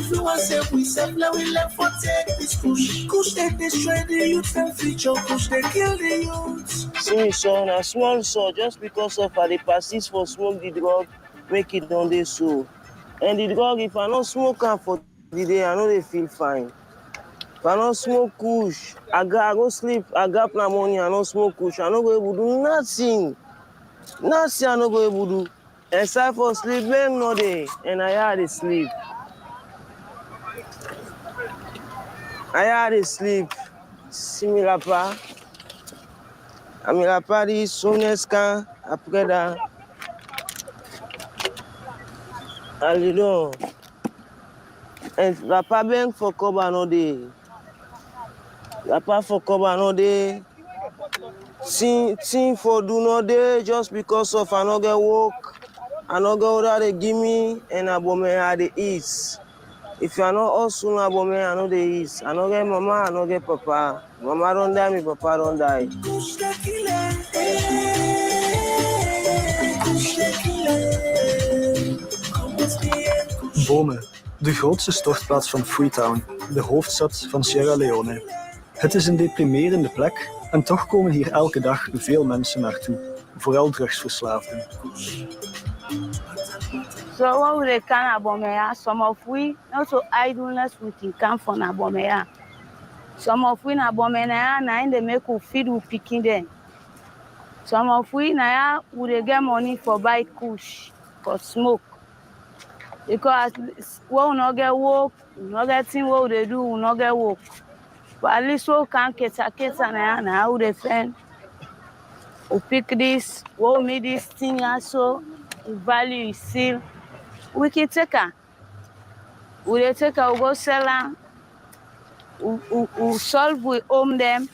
If you want to we save, now we left for take this kush. Kush they destroy the youth and future. Kush they kill the youth. See, son, a small son, just because of how they persist for smoke the drug, make it on this so. And the drug, if I don't smoke am for the day, I know they feel fine. If I don't smoke kush, I go sleep, I got my money, I don't smoke kush, I don't go able to do nothing. Nothing I don't go able to do. Except for sleep, man, no day, and I had to sleep. I had to sleep. Similar pa. Ami la Paris, Sonesca, après that. Allez, and la pa ben for cover no day. La pa for cover no day. Thing for do no day just because of I no get work. I no get what they give me and I bomb I dey eat. If you are not hustle, I bomb I no dey eat. I no get mama, I no get papa. Mama don't die, me papa don't die. Bome, de grootste stortplaats van Freetown, de hoofdstad van Sierra Leone. Het is een deprimerende plek en toch komen hier elke dag veel mensen naartoe, vooral drugsverslaafden. So what we can abomea, some of we not so idleness we can come from abomea. Some of we na abomea na in they make we feed we picking them. Some of we na we dey get money for buy kush, for smoke. Because we not get work, we not get thing what they do, we not get work. But at least we can keta na how they find. We pick this, we make this thing so, the value is still. We can take her. We take her, we go sell her. We solve, we own them.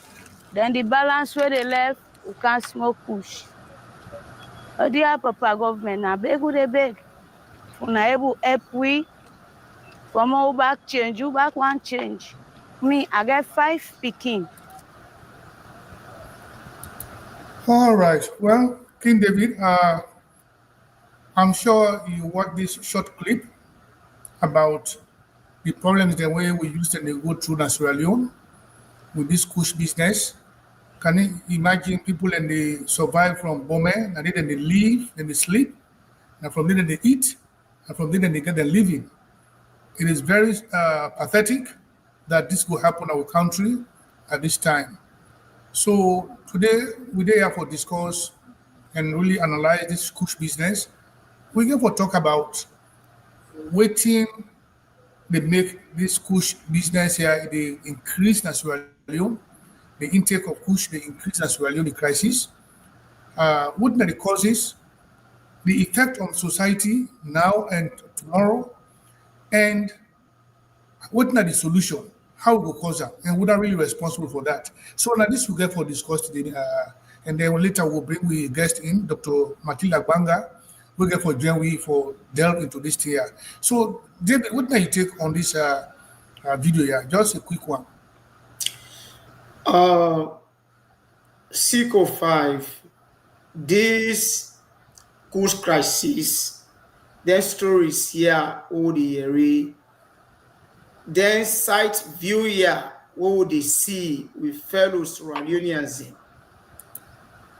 Then the balance where they left, we can smoke kush. But dear Papa government, I beg you, they beg. We are able to help we. From our back change, you back one change. Me, I get 5 picking. All right. Well, King David, I'm sure you watched this short clip about the problems the way we used to go through Sierra Leone with this kush business. Can you imagine people and they survive from Bome, and then they live, then they sleep, and from there they eat, and from there they get their living. It is very pathetic that this will happen in our country at this time. So today we're here for discuss and really analyze this kush business. We're going to talk about waiting they make this kush business here, they increase in Sierra Leone, the intake of kush, they increase in Sierra Leone, the crisis. What are the causes, the effect on society now and tomorrow, and what are the solution? How we go cause that, and we are really responsible for that. So now this we get for discuss today, and then later we'll bring we guest in Dr. Matilda BANGA. We get for join we for delve into this here. So David, what do you take on this video here? Just a quick one. Seco 5, this kush crisis, their stories here all the year. Then sight view here, what would they see with fellow Sierra Leoneans?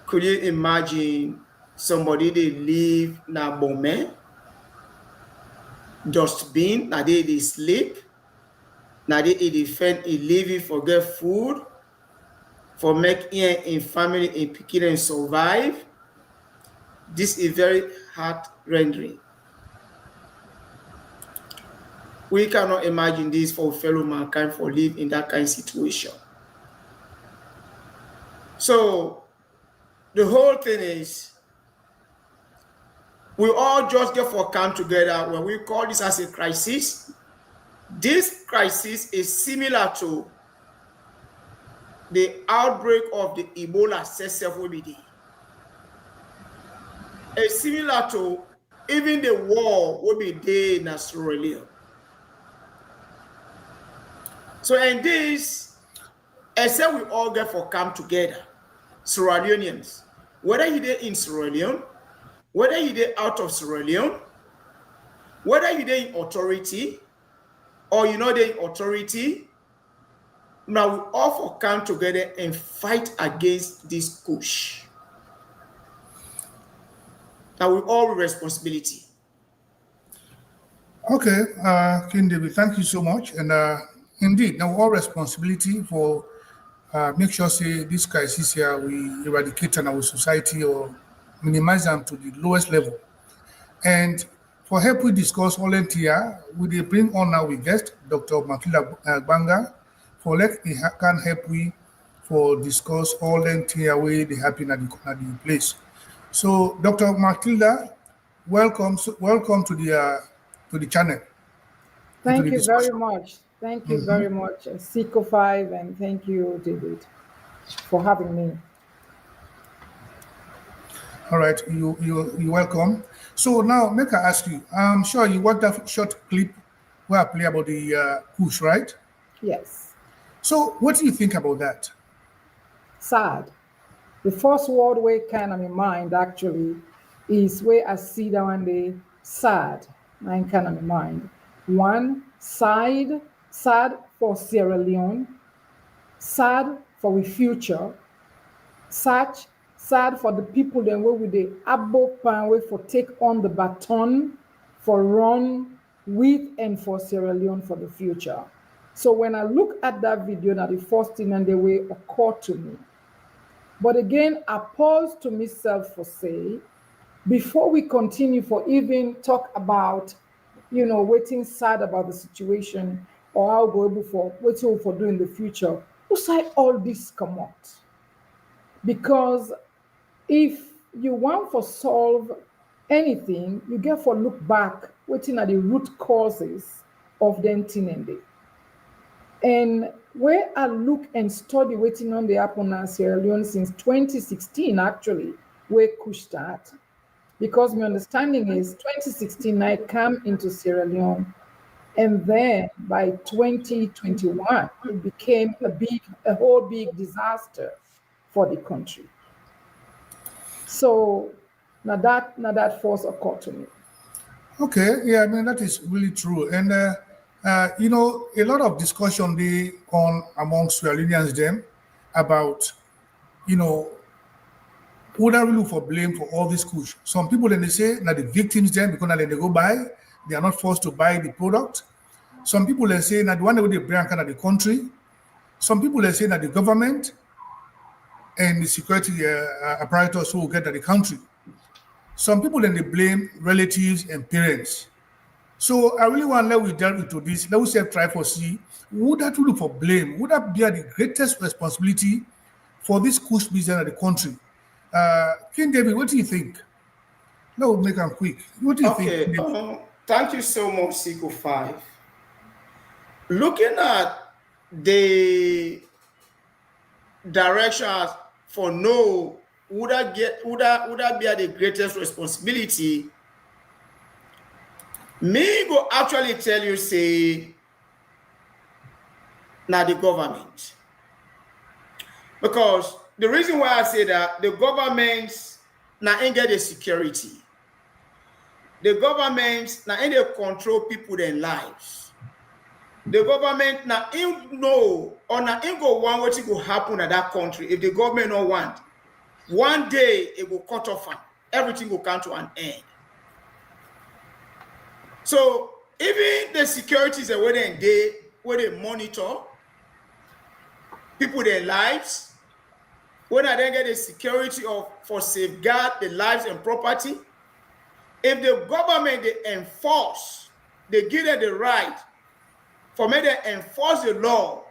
Could you imagine somebody they live na Bome, dustbin, na they sleep, na they defend a living for get food, for make in family in picking and survive? This is very heart rendering. We cannot imagine this for fellow mankind for live in that kind of situation. So the whole thing is, we all just get for come together when we call this as a crisis. This crisis is similar to the outbreak of the Ebola CSFOBD. It's similar to even the war will be there in Sierra Leone. So in this, I said we all get for come together, Sierra Leoneans, whether you're in Sierra Leone, whether you're out of Sierra Leone, whether you're in authority, or the authority, now we all for come together and fight against this KUSH. Now we all responsibility. Okay, King David, thank you so much. And indeed, now all responsibility for make sure say this crisis here we eradicate in our society or minimize them to the lowest level. And for help we discuss all that here, we dey bring on now we guest Dr. MATILDA BANGA for can help we for discuss all that here way they happen at the place. So Dr. MATILDA, welcome to the channel. Thank you very much. Thank you very much, Seco 5, and thank you, David, for having me. All right, you're welcome. So now, make I ask you, I'm sure you watched that short clip where I play about the KUSH, right? Yes. So what do you think about that? Sad. The first word we kind of in mind actually is where I see that one day sad. I kind of in mind. One, sad for Sierra Leone, sad for the future, sad for the people then where with the able pan way for take on the baton for run with and for Sierra Leone for the future. So when I look at that video, now the first thing and the way occurred to me. But again, I pause to myself for say, before we continue for even talk about, waiting sad about the situation or how go able for waiting for doing the future, who say all this come out? Because if you want to solve anything, you get for look back, waiting at the root causes of the thing. And where I look and study waiting on the happen in Sierra Leone since 2016, actually, where KUSH start, because my understanding is 2016 I came into Sierra Leone, and then by 2021 it became a whole big disaster for the country. So now that force occurred to me. Okay, yeah, I mean that is really true, and a lot of discussion they on among Sierra Leoneans them about who that really for blame for all this KUSH. Some people then they say that the victims then because now they go buy, they are not forced to buy the product. Some people they say that the one that they bring kind of the country. Some people they say that the government and the security apparatus who will get at the country. Some people then they blame relatives and parents. So I really want to let we delve into this. Let us try for see would that really for blame? Would that be the greatest responsibility for this KUSH business of the country? King David, what do you think? No, make them quick. What do you think? Okay, thank you so much, Seco 5. Looking at the direction for no, would that be the greatest responsibility? Me go actually tell you, say, now the government. Because the reason why I say that, the government now ain't get the security. The government now ain't they control people their lives. The government now ain't know or now ain't go one what it will happen at that country if the government don't want. One day it will cut off and everything will come to an end. So even the securities are where they monitor people their lives, when I then get the security for safeguard the lives and property, if the government they enforce, they give them the right for me to enforce the law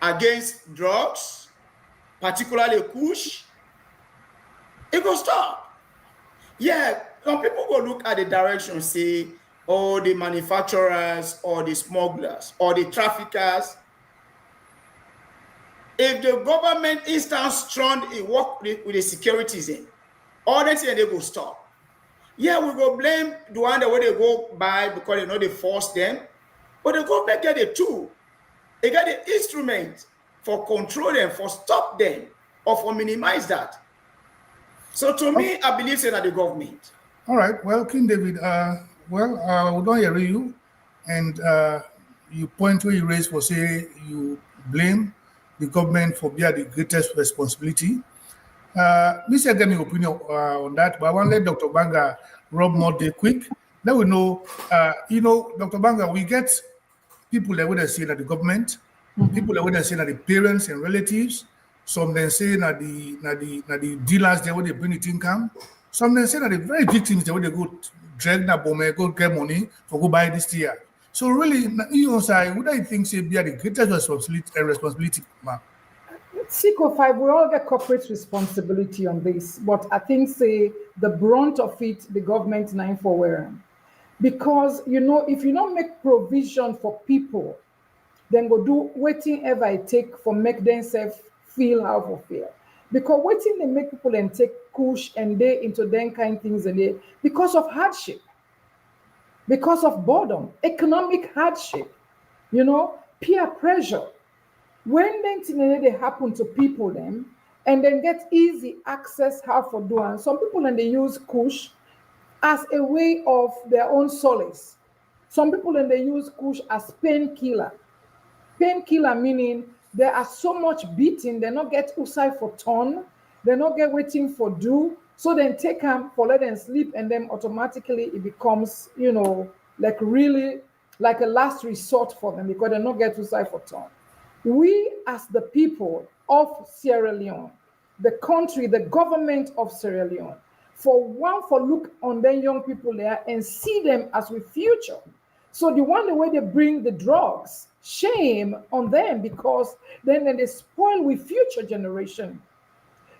against drugs, particularly KUSH, it will stop. Yeah, some people go look at the direction, say, oh, the manufacturers or the smugglers or the traffickers. If the government is strong in work with the securities in, all that thing they go stop. Yeah, we go blame the one that they go buy because they know they force them, but the government get a tool. They get the instrument for control them, for stop them, or for minimize that. So to me, I believe that the government. All right. Well, King David, we don't hear you. And you point where you raise for say you blame the government for being the greatest responsibility. Me say get my opinion on that, but I want to let Dr. Banga rub more day quick. Then we know, Dr. Banga, we get people that would say that the government, people that would say that the parents and relatives, some then say that the dealers they would bring it income, some then say that the very victims they would go drag that bomb, go get money for go buy this year. So really, would I think say be the greatest responsibility, ma'am? Seco 5, we all get corporate responsibility on this, but I think say the brunt of it, the government 9 for wearing. Because if you don't make provision for people, then go do waiting ever it take for make themselves feel how to feel. Because waiting they make people and take KUSH and they into them kind things and they because of hardship, because of boredom, economic hardship, peer pressure. When then they happen to people them and then get easy access how for doing. Some people and they use KUSH as a way of their own solace. Some people and they use KUSH as painkiller. Painkiller meaning they are so much beating, they not get usai for turn, they not get waiting for do, so then take them for let them sleep and then automatically it becomes, like really like a last resort for them because they not get usai for turn. We as the people of Sierra Leone, the country, the government of Sierra Leone, for look on them young people there and see them as with future. So the way they bring the drugs, shame on them because then they spoil with future generation.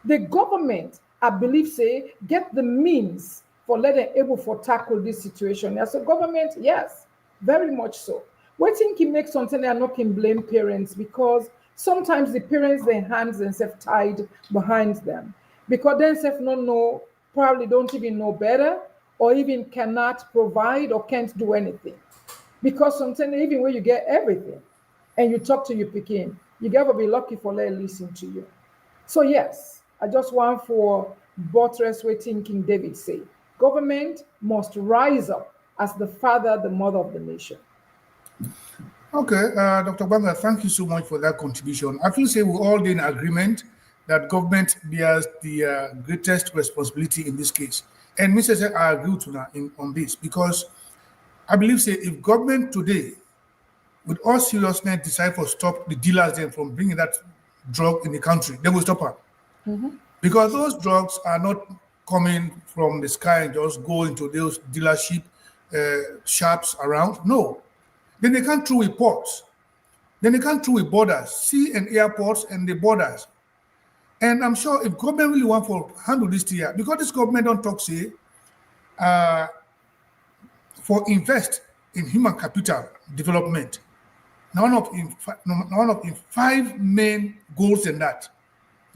The government, I believe, say, get the means for letting able for tackle this situation. As a government, yes, very much so. We think he makes something they are not can blame parents because sometimes the parents, their hands themselves tied behind them because themselves not know, probably don't even know better or even cannot provide or can't do anything. Because sometimes even when you get everything and you talk to your Pekin, you gotta be lucky for let listen to you. So yes, I just want for buttress waiting King David say, government must rise up as the father, the mother of the nation. Okay, Dr. Banga, thank you so much for that contribution. I feel say we're all in agreement that government bears the greatest responsibility in this case. And Mr. Sir, I agree with you on this because I believe say if government today, with all seriousness, decide to stop the dealers then from bringing that drug in the country, they will stop her. Because those drugs are not coming from the sky and just go into those dealership shops around. No. Then they come through with ports. Then they come through with borders, sea and airports and the borders. And I'm sure if government really want to handle this here, because this government don't talk say, for invest in human capital development. One of in 5 main goals in that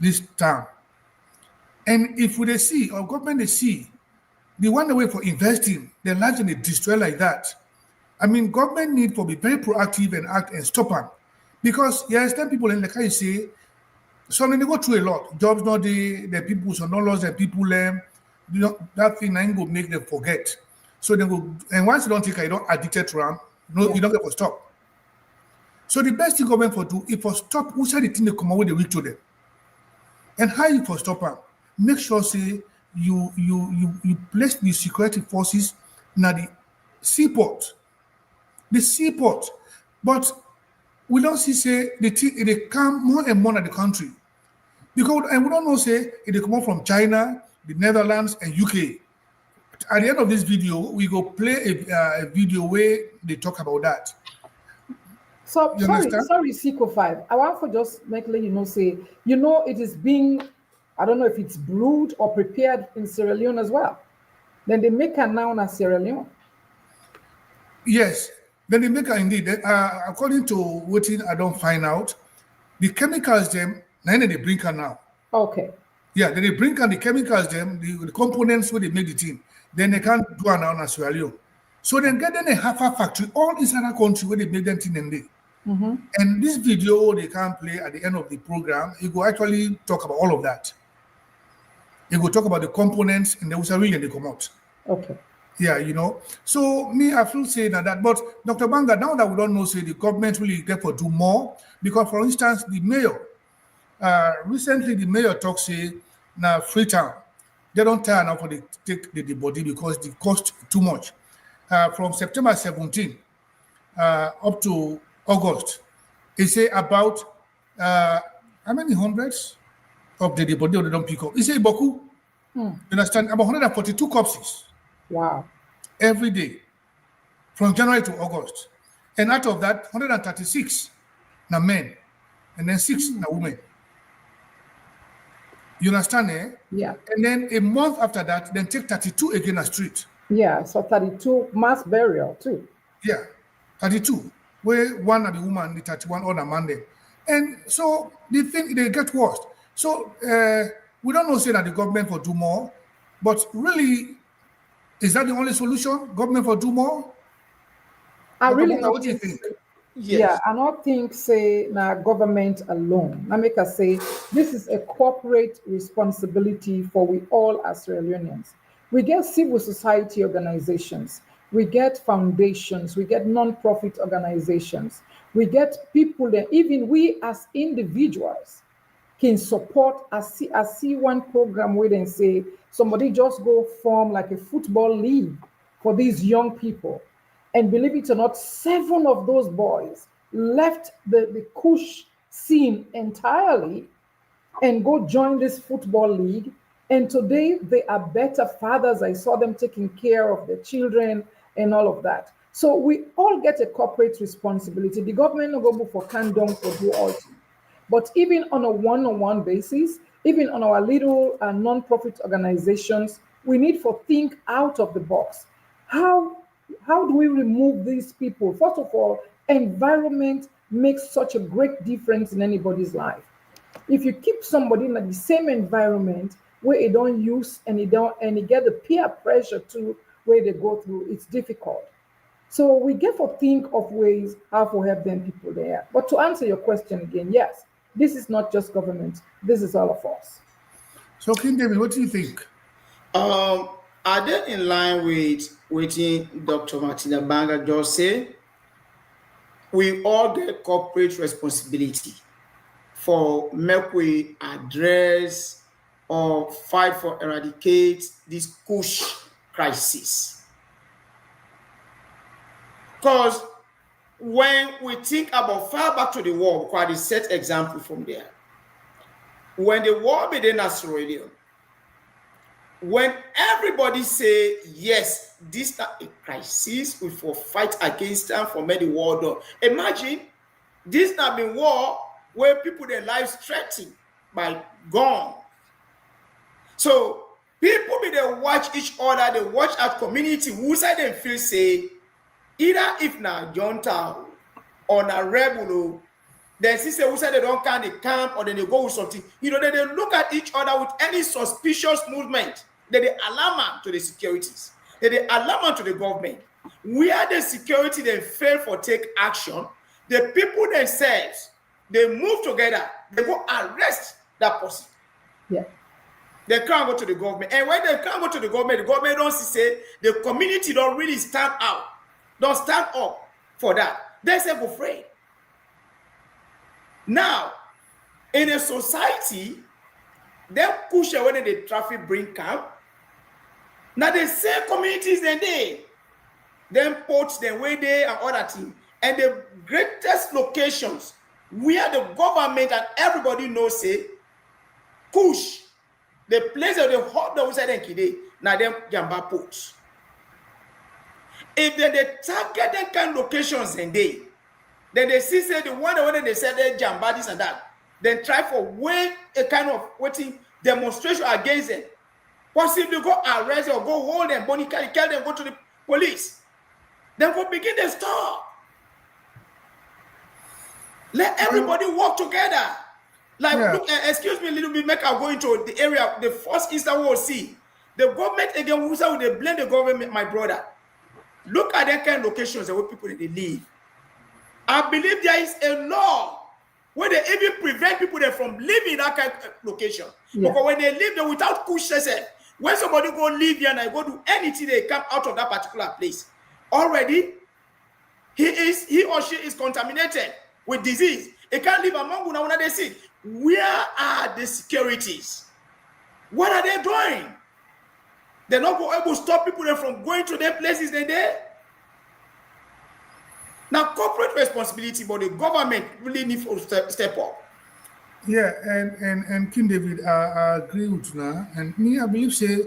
this term. And if they see or government they see the one way for investing, their lives they destroy like that. I mean, government need to be very proactive and act and stop them. Because yes, then people in the country say, so when they go through a lot, jobs not the people so not lost, the people that thing ain't go make them forget. So they go, and once you don't take it, you don't addicted to them, you don't get to stop. So the best thing government for do is for stop who said the thing they come away the week to them. And how you for stop them? Make sure say you place the security forces in the seaport. The seaport. But we don't see say they come more and more in the country. Because and we don't know say if they come out from China, the Netherlands, and UK. At the end of this video, we go play a video where they talk about that. So sorry, Seco 5. I want to just make let you know say, it is being, I don't know if it's brewed or prepared in Sierra Leone as well. Then they make it now in Sierra Leone. Yes, then they make it indeed. According to what I don't find out, the chemicals them, then they bring it now. Okay. Yeah, then they bring out the chemicals them, the components where they make the thing. Then they can't do it now in Sierra Leone. So then get them a half a factory, all inside the country where they make them thing and they. And this video they can play at the end of the program, it will actually talk about all of that. It will talk about the components and the really they come out. Okay. Yeah, So me, I feel saying that. But Dr. Banga, now that we don't know, say the government really therefore do more, because for instance, the mayor, recently the mayor talks say now Freetown, they don't tell now for the take the body because the cost too much. From September 17 up to August, they say about how many hundreds of the body they don't pick up. He say Boku, you understand, about 142 corpses Wow. every day from January to August. And out of that, 136 na men, and then 6 na women. You understand, eh? Yeah. And then a month after that, then take 32 again a street. Yeah. So 32 mass burial too. Yeah, 32. Where one of the woman, the 31 on a Monday. And so the thing, they get worse. So we don't know say that the government will do more, but really, is that the only solution? Government will do more? I really Dr. Bonga, what do you think? Yes. Yeah, I don't think say na government alone. I make us say this is a corporate responsibility for we all as Sierra Leoneans. We get civil society organizations, we get foundations, we get non-profit organizations, we get people that even we as individuals can support. I see one program where they say somebody just go form like a football league for these young people. And believe it or not, 7 of those boys left the KUSH scene entirely and go join this football league. And today they are better fathers. I saw them taking care of their children and all of that. So we all get a corporate responsibility. The government no go for condom for do all. But even on a one-on-one basis, even on our little non-profit organizations, we need to think out of the box. How do we remove these people? First of all, environment makes such a great difference in anybody's life. If you keep somebody in the same environment where they don't use and you get the peer pressure to where they go through, it's difficult. So we get to think of ways how to help them people there. But to answer your question again, yes, this is not just government. This is all of us. So, King David, what do you think? Are they in line with what Dr. Matilda Banga just said? We all get corporate responsibility for make we address or fight for eradicate this KUSH crisis. Because when we think about far back to the war, quite a set example from there. When the war began in Australia, when everybody say yes, this is a crisis, we will fight against them for make the war done. Imagine this not been war where people their lives threatened by gun. So people be they watch each other, they watch our community. Who side them feel say either if na junta or na rebel, then see say who side they don't can the camp or then they go with something. They look at each other with any suspicious movement. They alarm to the securities. They alarm to the government. Where the security they fail for take action, the people themselves, they move together, they go arrest that person. Yeah. They can't go to the government. And when they can't go to the government don't see say the community don't really stand out, don't stand up for that. They say go afraid. Now, in a society, they push away the traffic bring camp. Now the same communities then put them where they and other things. And the greatest locations where the government and everybody knows say KUSH, the place of the hot dog side and kide, now them jamba ports. If they target them kind of locations then they see say the one when they say they jamba this and that, then try for way a kind of waiting demonstration against them. Possibly go arrest or go hold them, money carry them, go to the police. Then go begin the stop. Let everybody work together. Look, excuse me a little bit, make I go into the area, the first instance we'll see. The government again, who say they blame the government, my brother. Look at that kind of locations where people they live. I believe there is a law where they even prevent people there from living in that kind of location. Yeah. Because when they live there without KUSH, When somebody go live here and I go do anything, they come out of that particular place. Already, he or she is contaminated with disease. It can't live among you now when they sick. Where are the securities? What are they doing? They're not able to stop people from going to their places they're there. Now, corporate responsibility, but the government really needs to step up. Yeah, and King David, I agree with you now. And me, I believe say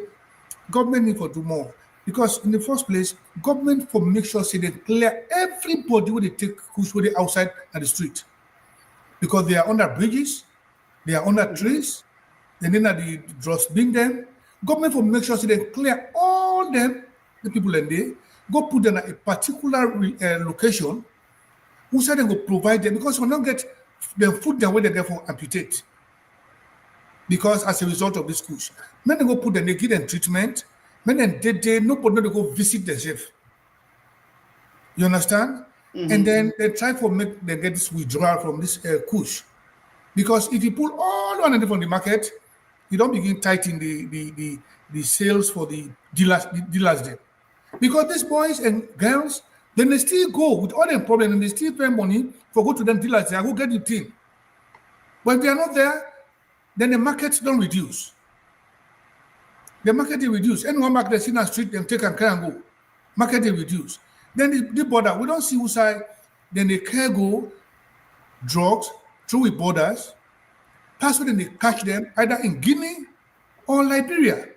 government need to do more. Because in the first place, government for make sure say they clear everybody when they take kush when they outside at the street. Because they are under bridges, they are under trees, and then at the drugs bring them. Government for make sure say they clear all them, the people in there, go put them at a particular location, who said they will provide them because we don't get the food the way they get for amputate. Because as a result of this kush, many go put them, they give them treatment, many they nobody go visit themselves. You understand? And then they try for make they get this withdrawal from this kush. Because if you pull all one from the market, you don't begin tightening the sales for the dealers there. Because these boys and girls, then they still go with all the problems and they still pay money for go to them dealers there, go get the thing. But if they are not there, then the market don't reduce. The market will reduce. Anyone market they see in the street, them take and carry and go. Market will reduce. Then the border, we don't see who side, then they cargo drugs through the borders, pass when they catch them either in Guinea or Liberia.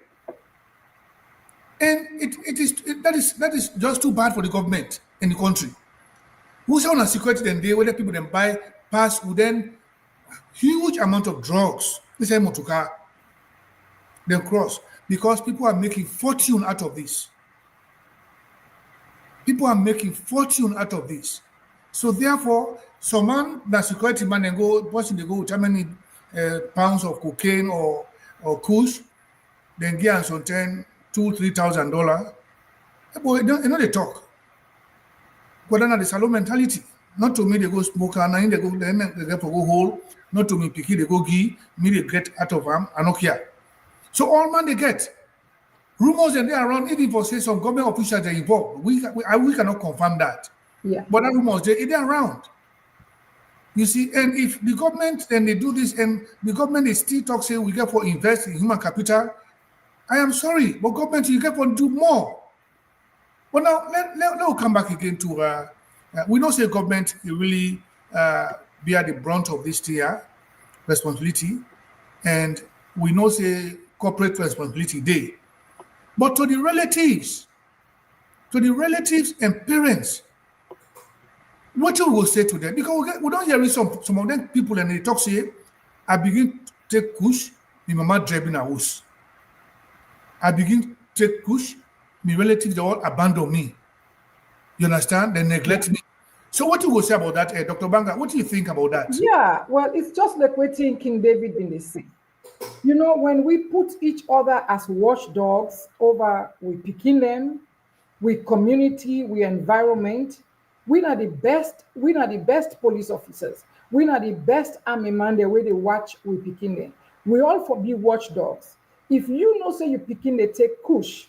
And that is just too bad for the government in the country. Who say on a security then they whether people then buy pass with then huge amount of drugs. They say motoka, then cross because people are making fortune out of this. People are making fortune out of this. So therefore, some man, the security man, and go, person they go with how many pounds of cocaine or kush, then get and some $2,000-3,000. But you know they talk. But then the salon mentality. Not to me they go smoke and they go then they get for go hole. Not to me picky they go give me they get out of them. I don't care. So all man they get. Rumors and they are around, even for say some government officials are involved. We cannot confirm that. Yeah. But that rumors they're around. You see, and if the government then they do this and the government is still talk say we get for invest in human capital, I am sorry, but government you get for do more. But now let come back again to we don't say government really bear the brunt of this tier responsibility, and we know say corporate responsibility day. But to the relatives and parents, what you will say to them? Because we don't hear some of them people and they talk say, I begin to take kush, my mama driving a house. I begin to take kush, my relatives they all abandon me. You understand? They neglect me. So what you will say about that, Dr. Banga? What do you think about that? Yeah, well, it's just like what King David in the sea. You know, when we put each other as watchdogs over with picking them, with community, with environment, we are the best police officers. We are the best army man the way they watch with picking them. We all for be watchdogs. If you know say you picking they take kush,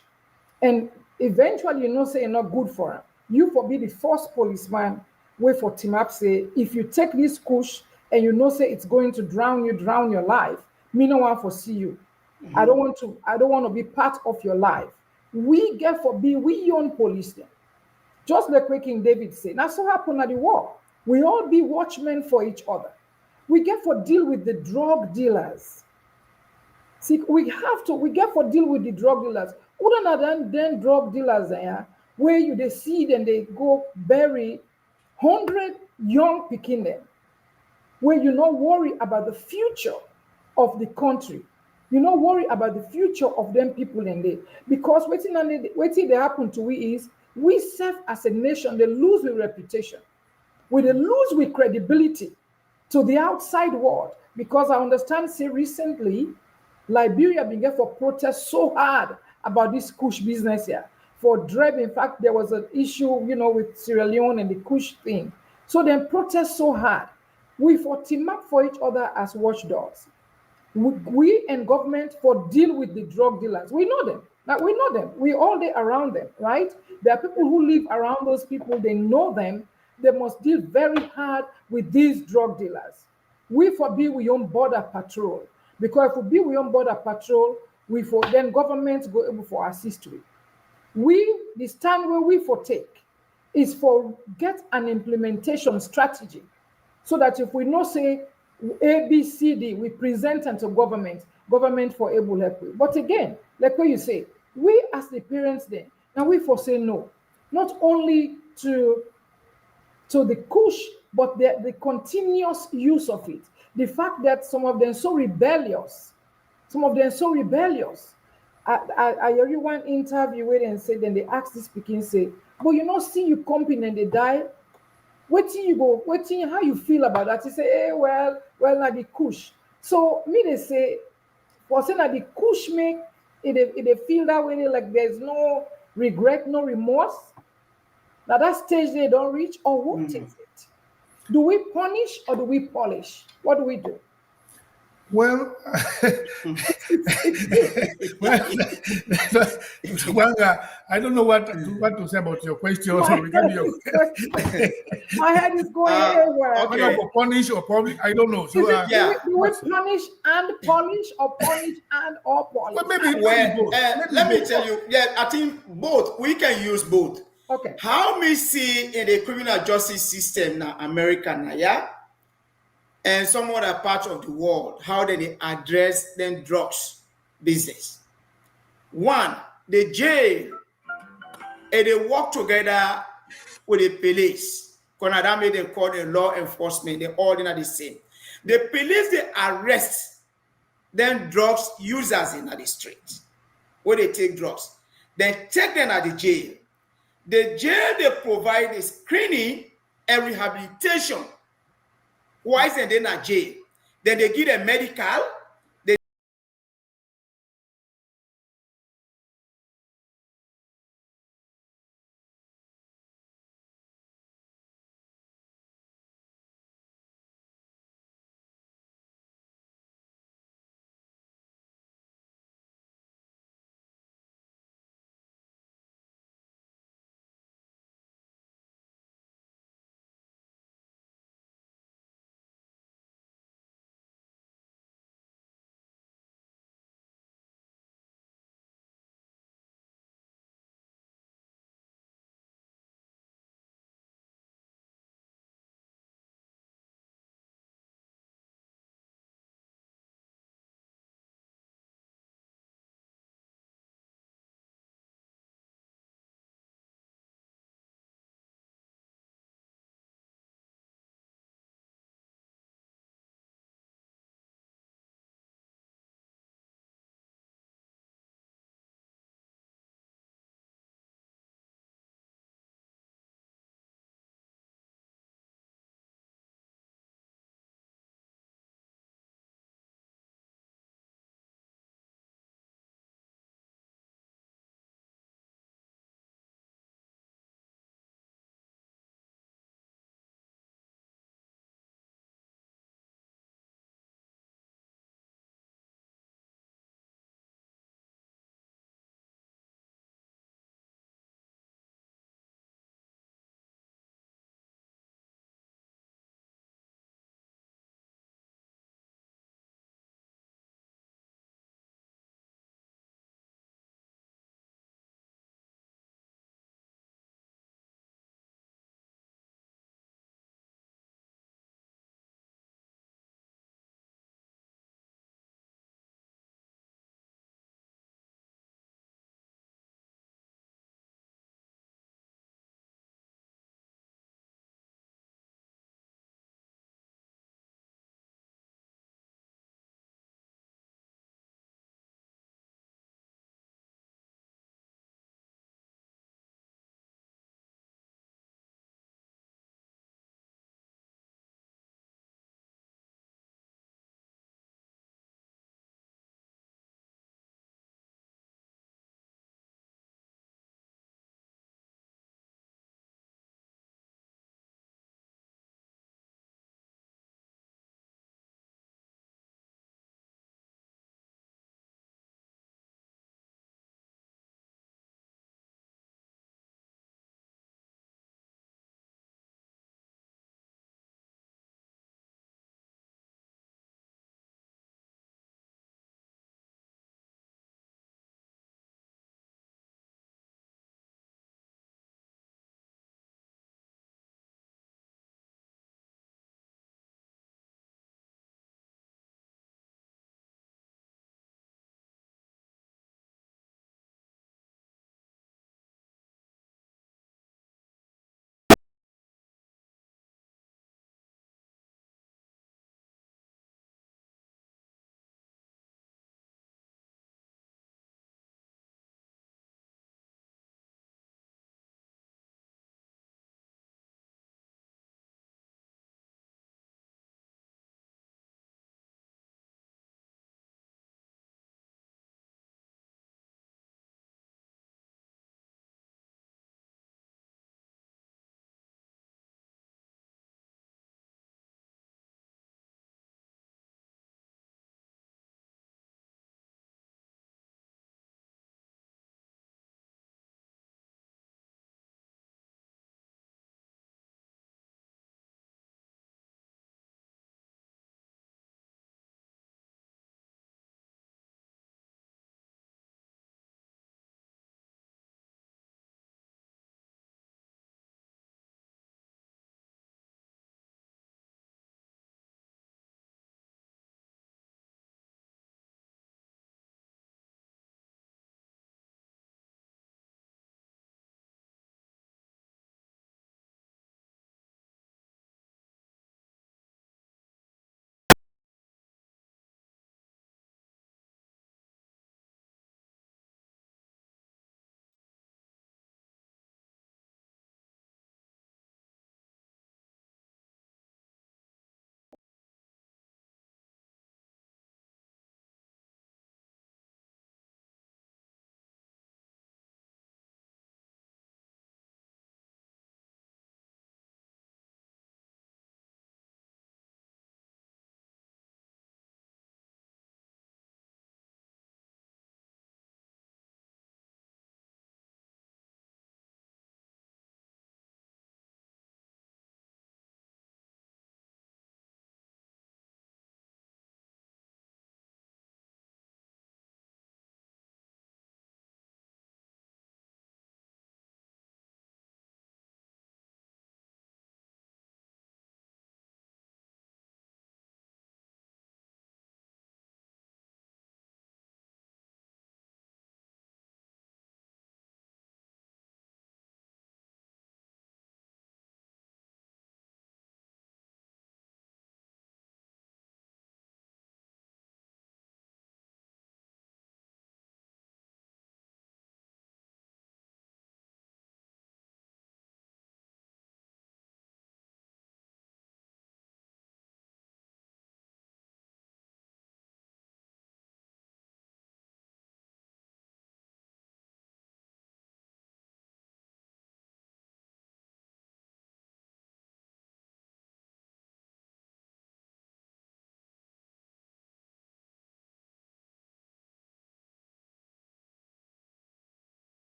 and eventually you know say you're not good for them, you for be the first policeman wait for team up say if you take this kush and you know say it's going to drown your life, me no want to see you. I don't want to be part of your life. We get for be we own police them. Just like what King David said. Now so happen at the war. We all be watchmen for each other. We get for deal with the drug dealers. See, we get for deal with the drug dealers. Other than drug dealers where you they see them they go bury 100 young picking them. Where you not worry about the future of the country. You not worry about the future of them people in there. Because waiting they happen to we is we serve as a nation, they lose with reputation. We they lose with credibility to the outside world. Because I understand say recently, Liberia began for protest so hard about this kush business here. For DREB, in fact, there was an issue, you know, with Sierra Leone and the kush thing. So then protest so hard. We for team up for each other as watchdogs. We and government for deal with the drug dealers. We know them. Now we know them. We all day around them, right? There are people who live around those people. They know them. They must deal very hard with these drug dealers. We for be we own border patrol, because if we be we own border patrol, we for then government go able for assist with. We the stand where we for take is for get an implementation strategy, so that if we know say A, B, C, D, we present unto government for able help with. But again, like what you say, we as the parents then, now we for say no, not only to the KUSH, but the continuous use of it. The fact that some of them so rebellious, I heard one interview where they said, then they asked this speaking, say, but you know, see you comping and they die. How you feel about that? He say, hey, well, now the KUSH. So me they say, for saying that the KUSH make it feel that way, like there's no regret, no remorse. Now that stage they don't reach, or what is it? Do we punish or do we polish? What do we do? Well, I don't know what to say about your question. My head is going everywhere. Okay. Whether for punish or probably, I don't know. So, do we punish and polish, or punish and or polish? Well, maybe Well, both. let me tell you, I think both. We can use both. Okay. How we see in the criminal justice system now, America now, yeah, and some other parts of the world, how they address them drugs business. One, the jail, and they work together with the police. Because that made them call the law enforcement, they all in the same. The police, they arrest them drugs users in the street, where they take drugs. Then take them at the jail. The jail, they provide a screening and rehabilitation. Why is they in jail? Then they give them medical,